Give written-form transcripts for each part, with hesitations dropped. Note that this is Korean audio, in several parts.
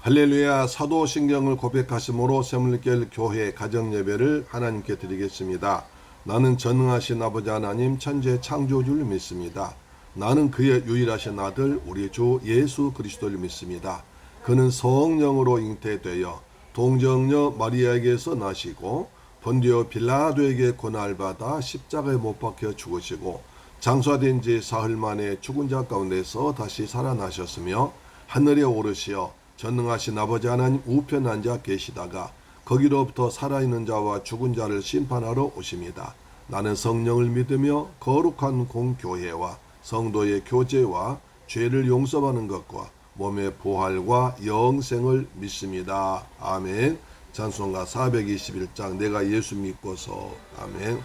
할렐루야. 사도신경을 고백하심으로 샘물길 교회 가정예배를 하나님께 드리겠습니다. 나는 전능하신 아버지 하나님 천지의 창조주를 믿습니다. 나는 그의 유일하신 아들 우리 주 예수 그리스도를 믿습니다. 그는 성령으로 잉태되어 동정녀 마리아에게서 나시고 본디오 빌라도에게 고난받아 십자가에 못 박혀 죽으시고 장사된 지 사흘 만에 죽은 자 가운데서 다시 살아나셨으며 하늘에 오르시어 전능하신 아버지 하나님 우편에 앉아 계시다가 거기로부터 살아있는 자와 죽은 자를 심판하러 오십니다. 나는 성령을 믿으며 거룩한 공교회와 성도의 교제와 죄를 용서받는 것과 몸의 부활과 영생을 믿습니다. 아멘. 찬송가 421장 내가 예수 믿고서. 아멘.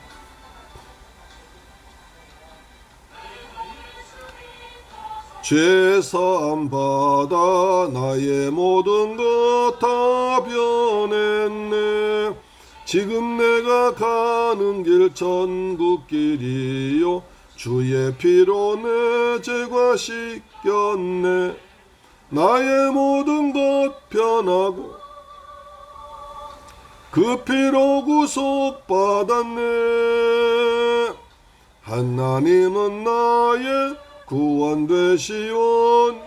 죄사함 받아 나의 모든 것 다 변했네. 지금 내가 가는 길 천국길이요 주의 피로 내 죄가 씻겼네. 나의 모든 것 변하고 그 피로 구속받았네. 하나님은 나의 구원 되시온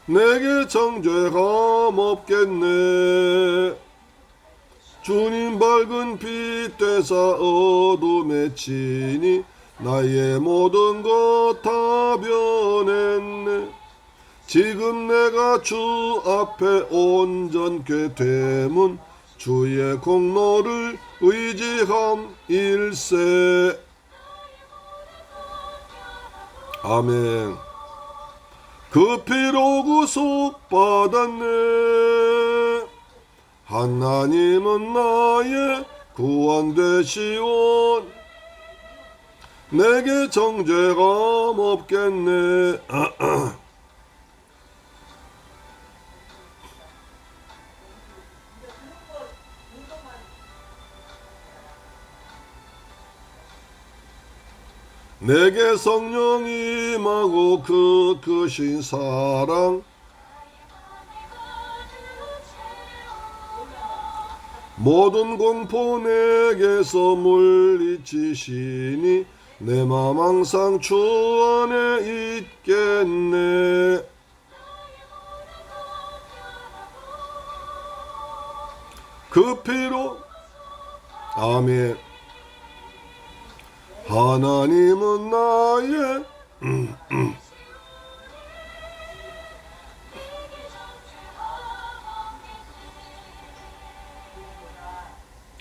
내게 정죄감 없겠네. 주님 밝은 빛 되사 어둠에 치니 나의 모든 것 다 변했네. 지금 내가 주 앞에 온전케 되문 주의 공로를 의지함 일세. 아멘. 그 피로 구속받았네. 하나님은 나의 구원 되시온 내게 정죄감 없겠네. 내게 성령이 임하고 그 크신 사랑 모든 공포 내게서 물리치시니 내 맘 항상 주 안에 있겠네. 그 피로. 아멘. 하나님은 나의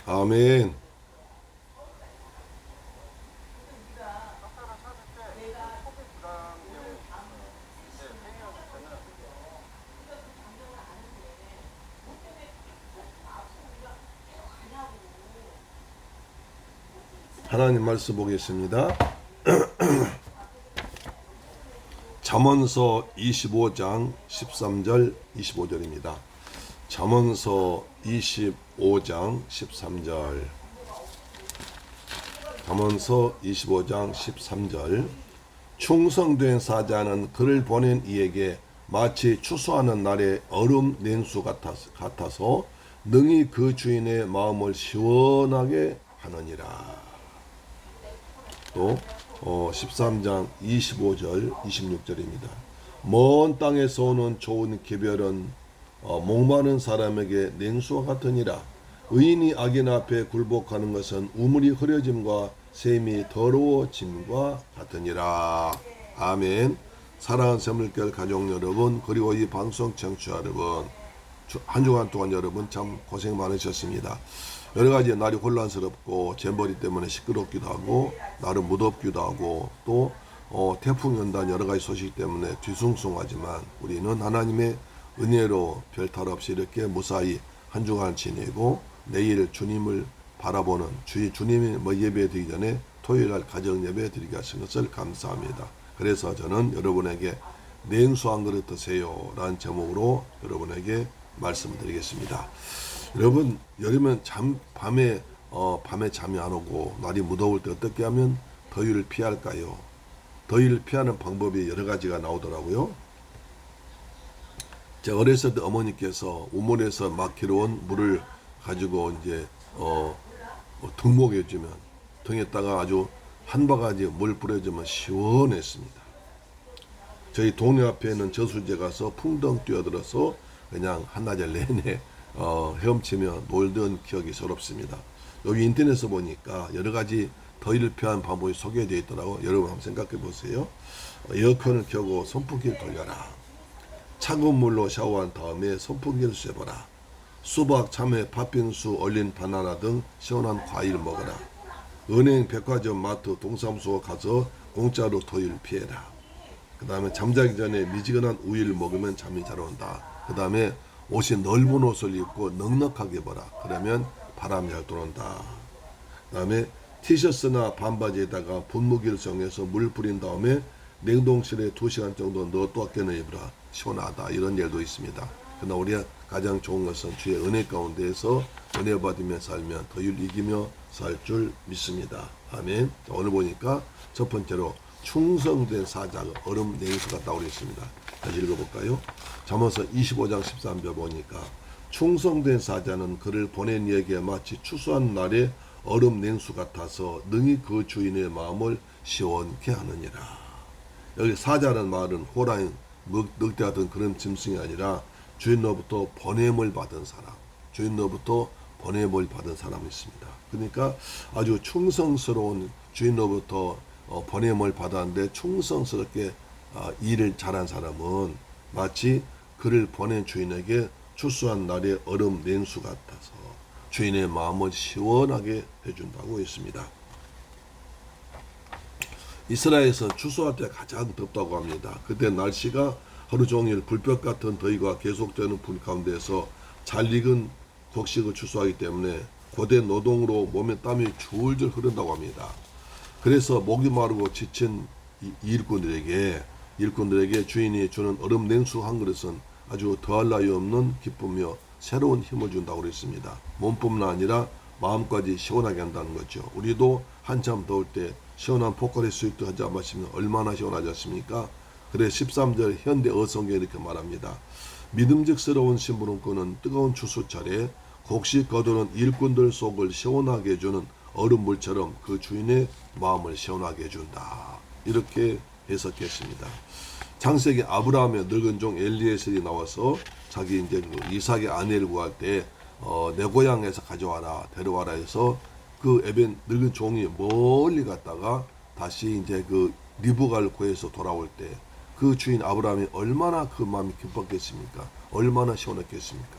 아멘. 하나님 말씀 보겠습니다. 잠언서 25장 13절 25절입니다. 잠언서 25장 13절. 잠언서 25장 13절. 충성된 사자는 그를 보낸 이에게 마치 추수하는 날의 얼음 냉수 같아서 능히 그 주인의 마음을 시원하게 하느니라. 또 13장 25절 26절입니다. 먼 땅에서 오는 좋은 기별은 목마른 사람에게 냉수와 같으니라. 의인이 악인 앞에 굴복하는 것은 우물이 흐려짐과 샘이 더러워짐과 같으니라. 아멘. 사랑하는 샘물결 가족 여러분, 그리고 이 방송 청취자 여러분, 한 주간 동안 여러분 참 고생 많으셨습니다. 여러 가지 날이 혼란스럽고 잼버리 때문에 시끄럽기도 하고 나름 무덥기도 하고 또 태풍 연단 여러 가지 소식 때문에 뒤숭숭하지만 우리는 하나님의 은혜로 별탈 없이 이렇게 무사히 한 주간 지내고 내일 주님을 바라보는 주님이 예배 드리기 전에 토요일날 가정 예배 드리게 하신 것을 감사합니다. 그래서 저는 여러분에게 냉수 한 그릇 드세요 라는 제목으로 여러분에게 말씀드리겠습니다. 여러분, 여름엔 밤에 잠이 안 오고 날이 무더울 때 어떻게 하면 더위를 피할까요? 더위를 피하는 방법이 여러 가지가 나오더라고요. 제가 어렸을 때 어머니께서 우물에서 막 길어온 물을 가지고 이제 등목해 주면 등에다가 아주 한 바가지 물 뿌려주면 시원했습니다. 저희 동네 앞에 있는 저수지에 가서 풍덩 뛰어들어서 그냥 한나절 내내 헤엄치며 놀던 기억이 새롭습니다. 여기 인터넷에 보니까 여러 가지 더위를 피한 방법이 소개되어 있더라고. 여러분 한번 생각해 보세요. 에어컨을 켜고 선풍기를 돌려라. 차가운 물로 샤워한 다음에 선풍기를 쐬보라. 수박, 참외, 팥빙수, 얼린 바나나 등 시원한 과일 먹어라. 은행, 백화점, 마트, 동사무소 가서 공짜로 더위를 피해라. 그 다음에 잠자기 전에 미지근한 우유를 먹으면 잠이 잘 온다. 그 다음에 옷이 넓은 옷을 입고 넉넉하게 입어라. 그러면 바람이 잘 들어온다. 그 다음에 티셔츠나 반바지에다가 분무기를 정해서 물 뿌린 다음에 냉동실에 2시간 정도 넣어두어 깨어 입으라. 시원하다. 이런 예도 있습니다. 그러나 우리가 가장 좋은 것은 주의 은혜 가운데에서 은혜 받으며 살면 더위를 이기며 살 줄 믿습니다. 아멘. 오늘 보니까 첫 번째로 충성된 사자가 얼음 냉수 같다고 그랬습니다. 다시 읽어볼까요? 잠언서 25장 13절 보니까 충성된 사자는 그를 보낸 이에게 마치 추수한 날에 얼음 냉수 같아서 능히 그 주인의 마음을 시원케 하느니라. 여기 사자라는 말은 호랑이, 늑대 같은 그런 짐승이 아니라 주인로부터 보냄을 받은 사람, 주인로부터 보냄을 받은 사람이 있습니다. 그러니까 아주 충성스러운 주인로부터 보냄을 받았는데 충성스럽게 일을 잘한 사람은 마치 그를 보낸 주인에게 추수한 날의 얼음 냉수 같아서 주인의 마음을 시원하게 해준다고 했습니다. 이스라엘에서 추수할 때 가장 덥다고 합니다. 그때 날씨가 하루 종일 불볕 같은 더위가 계속되는 불 가운데서 잘 익은 곡식을 추수하기 때문에 고된 노동으로 몸에 땀이 줄줄 흐른다고 합니다. 그래서 목이 마르고 지친 일꾼들에게 주인이 주는 얼음 냉수 한 그릇은 아주 더할 나위 없는 기쁨이며 새로운 힘을 준다고 그랬습니다. 몸뿐만 아니라 마음까지 시원하게 한다는 거죠. 우리도 한참 더울 때 시원한 포카리 스웨트 한 잔 마시면 얼마나 시원하지 않습니까? 그래 13절 현대 어성경에 이렇게 말합니다. 믿음직스러운 심부름꾼은 뜨거운 추수철에 곡식 거두는 일꾼들 속을 시원하게 해주는 얼음물처럼 그 주인의 마음을 시원하게 해준다. 이렇게 해석했습니다. 창세기 아브라함의 늙은 종 엘리에셀이 나와서 자기 이제 그 이삭의 아내를 구할 때 내 고향에서 가져와라, 데려와라 해서 그 에벤 늙은 종이 멀리 갔다가 다시 이제 그 리브가를 구해서 돌아올 때 그 주인 아브라함이 얼마나 그 마음이 기뻤겠습니까? 얼마나 시원했겠습니까?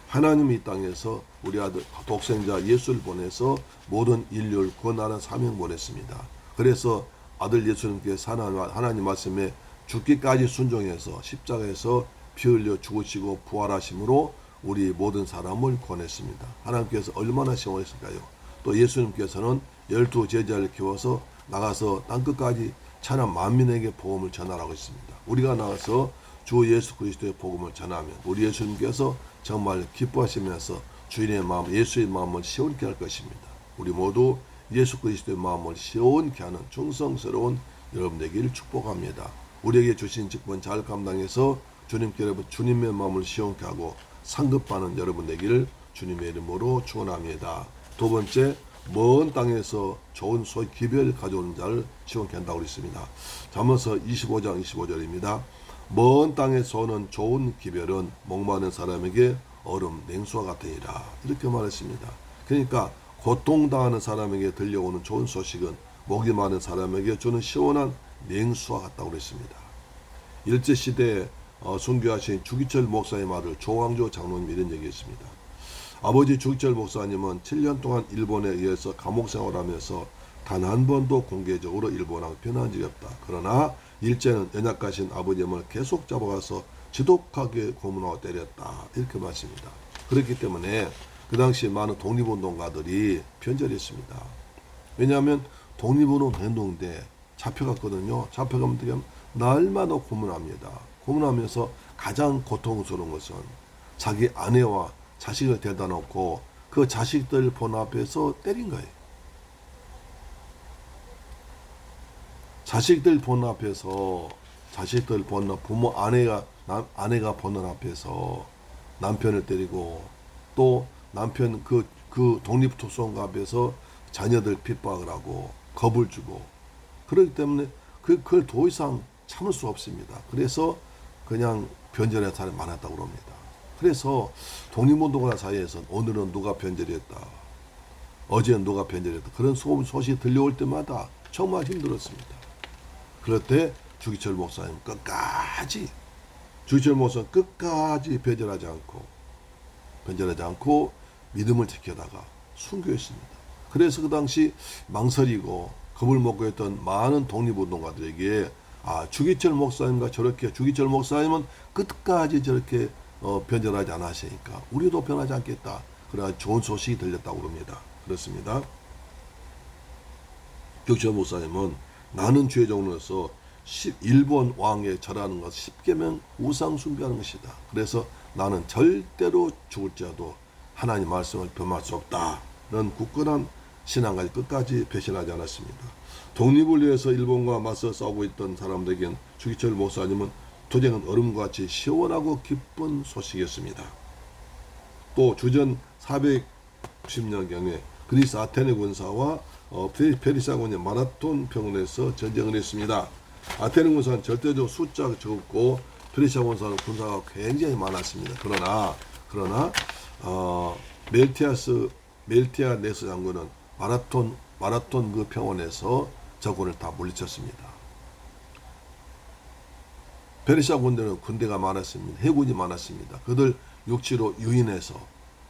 하나님이 이 땅에서 우리 아들 독생자 예수를 보내서 모든 인류를 구원하는 사명 보냈습니다. 그래서 아들 예수님께서 하나님 말씀에 죽기까지 순종해서 십자가에서 피 흘려 죽으시고 부활하심으로 우리 모든 사람을 구원했습니다. 하나님께서 얼마나 시원했을까요? 또 예수님께서는 12 제자를 키워서 나가서 땅끝까지 천하 만민에게 복음을 전하라고 했습니다. 우리가 나가서 주 예수 그리스도의 복음을 전하면 우리 예수님께서 정말 기뻐하시면서 주인의 마음, 예수의 마음을 시원케 할 것입니다. 우리 모두 예수 그리스도의 마음을 시원케 하는 충성스러운 여러분 되기를 축복합니다. 우리에게 주신 직분 잘 감당해서 주님의 마음을 시원케 하고 상급받는 여러분 되기를 주님의 이름으로 축원합니다. 두 번째, 먼 땅에서 좋은 소위 기별을 가져오는 자를 시원케 한다고 그랬습니다. 잠언서 25장 25절입니다. 먼 땅에서 오는 좋은 기별은 목마른 사람에게 얼음 냉수와 같으니라. 이렇게 말했습니다. 그러니까 고통당하는 사람에게 들려오는 좋은 소식은 목이 마른 사람에게 주는 시원한 냉수와 같다고 그랬습니다. 일제시대에 순교하신 주기철 목사의 말을 조광조 장로님이 이런 얘기했습니다. 아버지 주기철 목사님은 7년 동안 일본에 의해서 감옥 생활하면서 단 한 번도 공개적으로 일본하고 변한 적이 없다. 그러나 일제는 연약하신 아버님을 계속 잡아가서 지독하게 고문하고 때렸다. 이렇게 말씀입니다. 그렇기 때문에 그 당시 많은 독립운동가들이 편절했습니다. 왜냐하면 독립운동했는데 잡혀갔거든요. 잡혀가면 어떻게 하면 날마다 고문합니다. 고문하면서 가장 고통스러운 것은 자기 아내와 자식을 데려다 놓고 그 자식들 본 앞에서 때린 거예요. 자식들 본 앞에서 부모 아내가 아내가 보는 앞에서 남편을 때리고 또 남편 그 독립투성가 앞에서 자녀들 핍박을 하고 겁을 주고 그렇기 때문에 그걸 더 이상 참을 수 없습니다. 그래서 그냥 변절한 사람이 많았다고 합니다. 그래서 독립운동가 사이에서는 오늘은 누가 변절했다, 어제는 누가 변절했다, 그런 소식이 들려올 때마다 정말 힘들었습니다. 그럴 때 주기철 목사님 끝까지 변절하지 않고 믿음을 지켜다가 순교했습니다. 그래서 그 당시 망설이고 겁을 먹고 했던 많은 독립운동가들에게 주기철 목사님은 끝까지 저렇게 변절하지 않으시니까 우리도 변하지 않겠다. 그래야 좋은 소식이 들렸다고 합니다. 그렇습니다. 주기철 목사님은 나는 죄종으로서 일본 왕에 절하는 것 10계명 우상 숭배하는 것이다. 그래서 나는 절대로 죽을지라도 하나님 말씀을 범할 수 없다는 굳건한 신앙까지 끝까지 배신하지 않았습니다. 독립을 위해서 일본과 맞서 싸우고 있던 사람들에겐 주기철 목사님은 도쟁은 얼음과 같이 시원하고 기쁜 소식이었습니다. 또 주전 410년경에 그리스 아테네 군사와 페르시아군의 마라톤 병원에서 전쟁을 했습니다. 아테네 군사는 절대적으로 숫자가 적었고 페르시아 군사는 군사가 굉장히 많았습니다. 그러나 멜티아네스 장군은 마라톤 그 병원에서 적군을 다 물리쳤습니다. 페르시아 군대가 많았습니다. 해군이 많았습니다. 그들 육지로 유인해서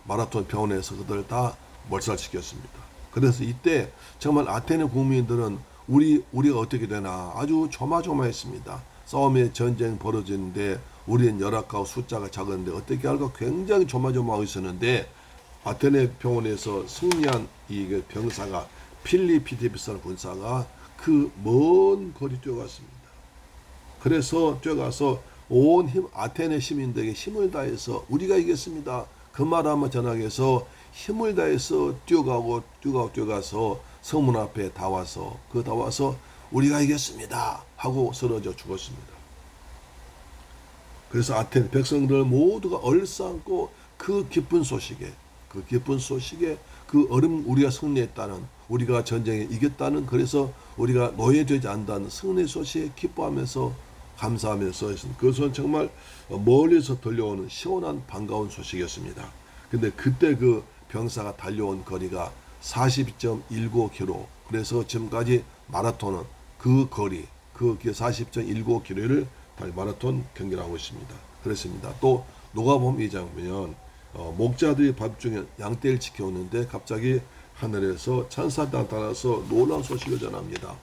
마라톤 병원에서 그들 다 몰살시켰습니다. 그래서 이때 정말 아테네 국민들은 우리가 어떻게 되나 아주 조마조마했습니다. 싸움에 전쟁 벌어지는데 우리는 열악하고 숫자가 작은데 어떻게 할까 굉장히 조마조마하고 있었는데 아테네 병원에서 승리한 이 병사가 필리피디피스라는 군사가 그 먼 거리 뛰어갔습니다. 그래서 뛰어가서 아테네 시민들에게 힘을 다해서 우리가 이겼습니다. 그 말 한번 전하기 위해서 힘을 다해서 뛰어가서 성문 앞에 다 와서 우리가 이겼습니다 하고 쓰러져 죽었습니다. 그래서 아테네 백성들 모두가 얼싸안고 그 기쁜 소식에 우리가 승리했다는, 우리가 전쟁에 이겼다는, 그래서 우리가 노예되지 않는다는 승리 소식에 기뻐하면서 감사하면서 그것은 정말 멀리서 들려오는 시원한 반가운 소식이었습니다. 근데 그때 그 병사가 달려온 거리가 40.19km. 그래서 지금까지 마라톤은 그 거리, 그 40.19km를 마라톤 경기를 하고 있습니다. 그렇습니다. 또 누가복음 2장 보면 목자들이 밤중에 양떼를 지켜오는데 갑자기 하늘에서 천사가 나타나서 놀라운 소식을 전합니다.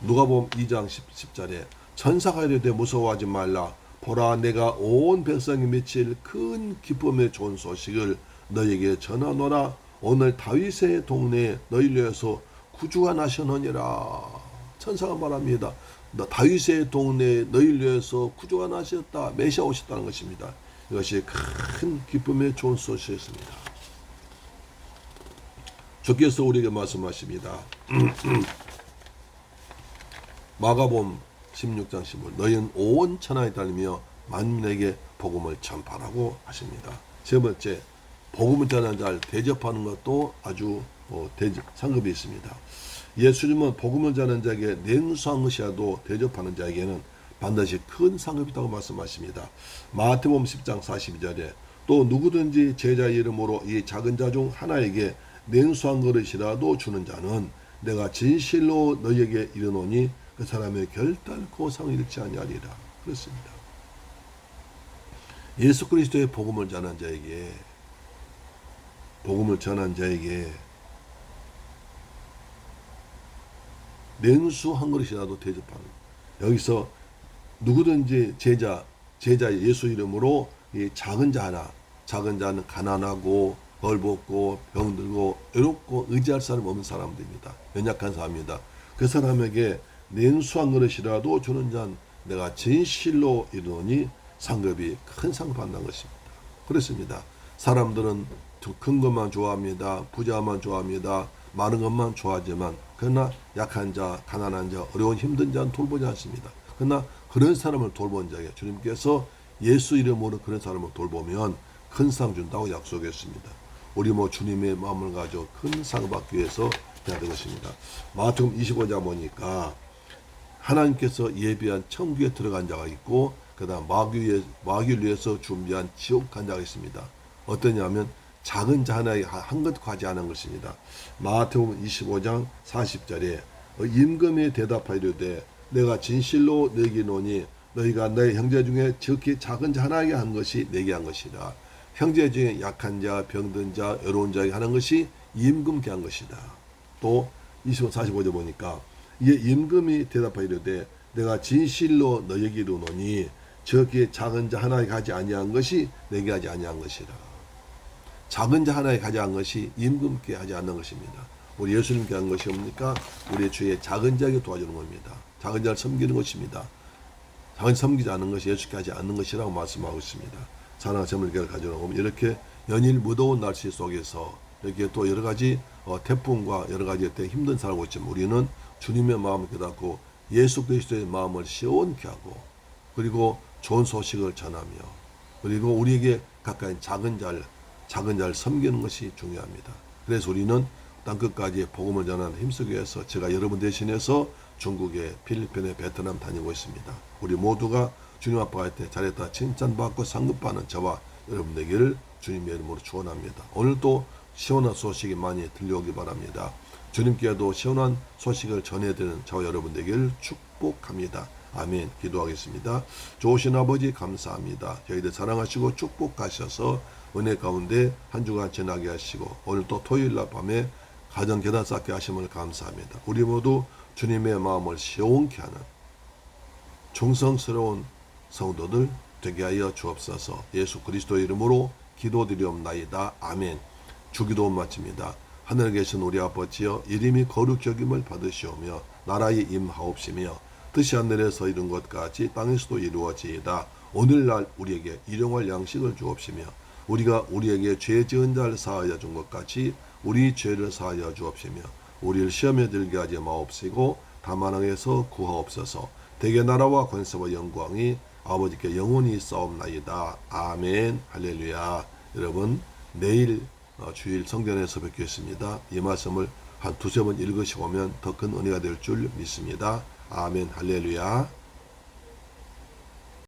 누가복음 2장 10절에 천사가 이르되 무서워하지 말라. 보라, 내가 온 백성이 미칠 큰 기쁨의 좋은 소식을 너에게 전하노라. 오늘 다윗의 동네에 너희를 위해서 구주가 나셨느니라. 천사가 말합니다. 다윗의 동네에 너희를 위해서 구주가 나셨다. 메시아 오셨다는 것입니다. 이것이 큰 기쁨의 좋은 소식이었습니다. 주께서 우리에게 말씀하십니다. 마가복음 16장 15절 너희는 온 천하에 다니며 만민에게 복음을 전파하라고 하십니다. 세 번째, 복음을 전하는 자를 대접하는 것도 아주 상급이 있습니다. 예수님은 복음을 전하는 자에게 냉수한 것이라도 대접하는 자에게는 반드시 큰 상급이 있다고 말씀하십니다. 마태복음 10장 42절에 또 누구든지 제자의 이름으로 이 작은 자 중 하나에게 냉수한 그릇이라도 주는 자는 내가 진실로 너희에게 이르노니 그 사람의 결단코 상을 잃지 아니하리라. 그렇습니다. 예수 그리스도의 복음을 전한 자에게 냉수 한 그릇이라도 대접하는, 여기서 누구든지 제자 예수 이름으로 이 작은 자는 가난하고 벌벗고 병들고 외롭고 의지할 사람 없는 사람들입니다. 연약한 사람입니다. 그 사람에게 냉수 한 그릇이라도 주는 자는 내가 진실로 이르노니 상급이 큰 상급 한다는 것입니다. 그렇습니다. 사람들은 큰 것만 좋아합니다. 부자만 좋아합니다. 많은 것만 좋아하지만 그러나 약한 자, 가난한 자, 어려운 힘든 자는 돌보지 않습니다. 그러나 그런 사람을 돌본 자에게 주님께서 예수 이름으로 그런 사람을 돌보면 큰 상 준다고 약속했습니다. 우리 주님의 마음을 가져 큰 상을 받기 위해서 해야 될 것입니다. 마태복음 25장 보니까 하나님께서 예비한 천국에 들어간 자가 있고 그 다음 마귀를 위해서 준비한 지옥 간 자가 있습니다. 어떠냐면 작은 자 하나에 한 것 과지하는 것입니다. 마태복음 25장 40절에 임금이 대답하이르되 내가 진실로 너희에게 이르노니 너희가 내 형제 중에 지극히 작은 자 하나에게 한 것이 내게 한 것이라. 형제 중에 약한 자, 병든 자, 어려운 자에게 하는 것이 임금께 한 것이다. 또 45절 보니까 이에 임금이 대답하이르되 내가 진실로 너희에게 이르노니 저기에 작은 자 하나에 가지 아니한 것이 내게 하지 아니한 것이라. 작은 자 하나에 가지 않은 것이 임금께 하지 않는 것입니다. 우리 예수님께 한 것이 뭡니까? 우리 주의 작은 자에게 도와주는 겁니다. 작은 자를 섬기는 것입니다. 작은 자 섬기지 않는 것이 예수께 하지 않는 것이라고 말씀하고 있습니다. 사랑과 재물교를 가져오면 이렇게 연일 무더운 날씨 속에서 이렇게 또 여러 가지 태풍과 여러 가지 힘든 살고 있지만 우리는 주님의 마음을 깨닫고 예수 그리스도의 마음을 시원케 하고 그리고 좋은 소식을 전하며 그리고 우리에게 가까이 작은 자를 섬기는 것이 중요합니다. 그래서 우리는 땅끝까지 복음을 전하는 힘쓰기 위해서 제가 여러분 대신해서 중국에 필리핀에 베트남 다니고 있습니다. 우리 모두가 주님 앞에 갈 때 잘했다 칭찬받고 상급받는 저와 여러분 되기를 주님의 이름으로 축원합니다. 오늘도 시원한 소식이 많이 들려오기 바랍니다. 주님께도 시원한 소식을 전해드리는 저와 여러분 되기를 축복합니다. 아멘. 기도하겠습니다. 좋으신 아버지 감사합니다. 저희들 사랑하시고 축복하셔서 은혜 가운데 한 주간 지나게 하시고 오늘 또 토요일날 밤에 가정 계단 쌓게 하심을 감사합니다. 우리 모두 주님의 마음을 시원케 하는 충성스러운 성도들 되게 하여 주옵소서. 예수 그리스도 이름으로 기도드리옵나이다. 아멘. 주기도 마칩니다. 하늘에 계신 우리 아버지여 이름이 거룩히 여김을 받으시오며 나라의 임하옵시며 뜻이 하늘에서 이룬 것 같이 땅에서도 이루어지이다. 오늘날 우리에게 일용할 양식을 주옵시며 우리가 우리에게 죄 지은 자를 사하여 준 것 같이 우리 죄를 사하여 주옵시며 우리를 시험에 들게 하지 마옵시고 다만 악에서 구하옵소서. 대개 나라와 권세와 영광이 아버지께 영원히 있사옵나이다. 아멘. 할렐루야. 여러분 내일 주일 성전에서 뵙겠습니다. 이 말씀을 한 두세 번 읽으시고 오면 더 큰 은혜가 될 줄 믿습니다. 아멘. 할렐루야.